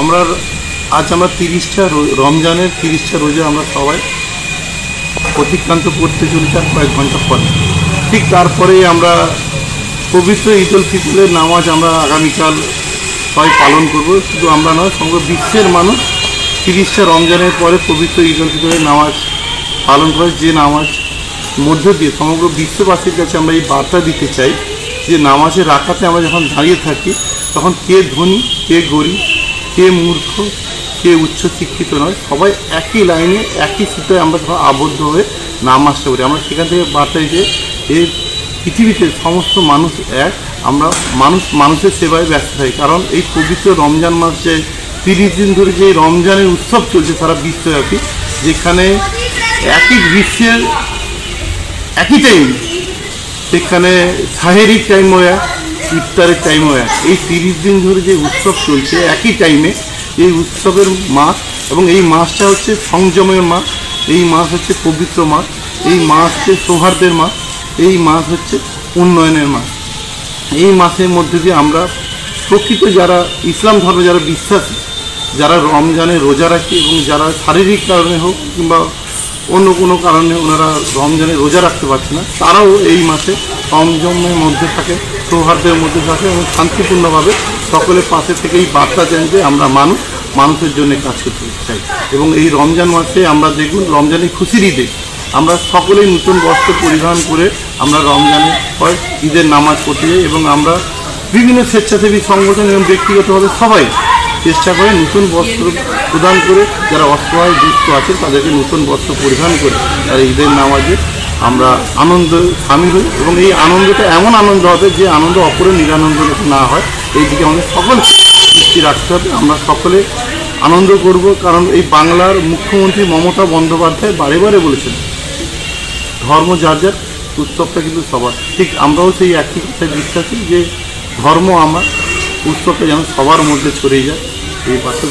আমরা আজ আমরা 30টা রমজানের 30টা রোজা আমরা সবাই অতিক্রান্ত করতে চলেছি আর কয়েক ঘন্টা পরে। ঠিক তারপরে আমরা পবিত্র ঈদ উল ফিতরের নামাজ আমরা আগামীকাল সবাই পালন করব। শুধু আমরা নয়, সমগ্র বিশ্বের মানুষ 30টা রমজানের পরে পবিত্র ঈদ উল ফিতরের নামাজ পালন করে, যে নামাজ মধ্য দিয়ে সমগ্র বিশ্ববাসীর কাছে আমরা এই বার্তা দিতে চাই যে নামাজের রাকাতে আমরা যখন দাঁড়িয়ে থাকি তখন কে ধনী, কে গরিব, কে মূর্খ, কে উচ্চশিক্ষিত নয়, সবাই একই লাইনে একই সূত্রে আমরা সবাই আবদ্ধ হয়ে নামাজটা করি। আমরা সেখান থেকে বার্তা যে এই পৃথিবীতে সমস্ত মানুষ এক, আমরা মানুষের সেবায় ব্যস্ত থাকি। কারণ এই পবিত্র রমজান মাস যে 30 দিন ধরে যে রমজানের উৎসব চলছে সারা বিশ্বব্যাপী, যেখানে একই গ্রীষ্মের একই টাইম, সেখানে সাহেরির টাইমও এক, ইফতারের টাইমও এক। এই 30 দিন ধরে যে উৎসব চলছে একই টাইমে, এই উৎসবের মাস এবং এই মাসটা হচ্ছে সংযমের মাস, এই মাস হচ্ছে পবিত্র মাস, এই মাস হচ্ছে সৌহার্দ্যের মাস, এই মাস হচ্ছে উন্নয়নের মাস। এই মাসের মধ্যে দিয়ে আমরা প্রকৃত যারা ইসলাম ধর্মে যারা বিশ্বাসী, যারা রমজানে রোজা রাখে এবং যারা শারীরিক কারণে হোক কিংবা অন্য কোনো কারণে ওনারা রমজানে রোজা রাখতে পারছে না, তারাও এই মাসে সংযমের মধ্যে থাকে, সৌহার্দ্যের মধ্যে থাকে এবং শান্তিপূর্ণভাবে সকলের পাশে থেকে এই বার্তা দেন যে আমরা মানুষের জন্য কাজ করতে চাই। এবং এই রমজান মাসে আমরা দেখুন, রমজানের খুশির ঈদে আমরা সকলেই নতুন বস্ত্র পরিধান করে আমরা রমজানের পর ঈদের নামাজ পড়তে যাই এবং আমরা বিভিন্ন স্বেচ্ছাসেবী সংগঠন এবং ব্যক্তিগতভাবে সবাই চেষ্টা করে নতুন বস্ত্র প্রদান করে যারা অসহায় দুস্থ আছে তাদেরকে নতুন বস্ত্র পরিধান করে আর ঈদের নামাজে আমরা আনন্দ সামিল হই। এবং এই আনন্দটা এমন আনন্দ হবে যে আনন্দ অপরের নিরানন্দ না হয়, এই দিকে আমাদের সকল দৃষ্টি রাখতে হবে। আমরা সকলে আনন্দ করব, কারণ এই বাংলার মুখ্যমন্ত্রী মমতা বন্দ্যোপাধ্যায় বারে বারে বলেছেন ধর্ম যার যার, উৎসবটা কিন্তু সবার। ঠিক আমরাও সেই একই কথায় বিশ্বাসী যে ধর্ম আমার, উৎসবটা যেন সবার মধ্যে ছড়িয়ে যায়, এই পাশে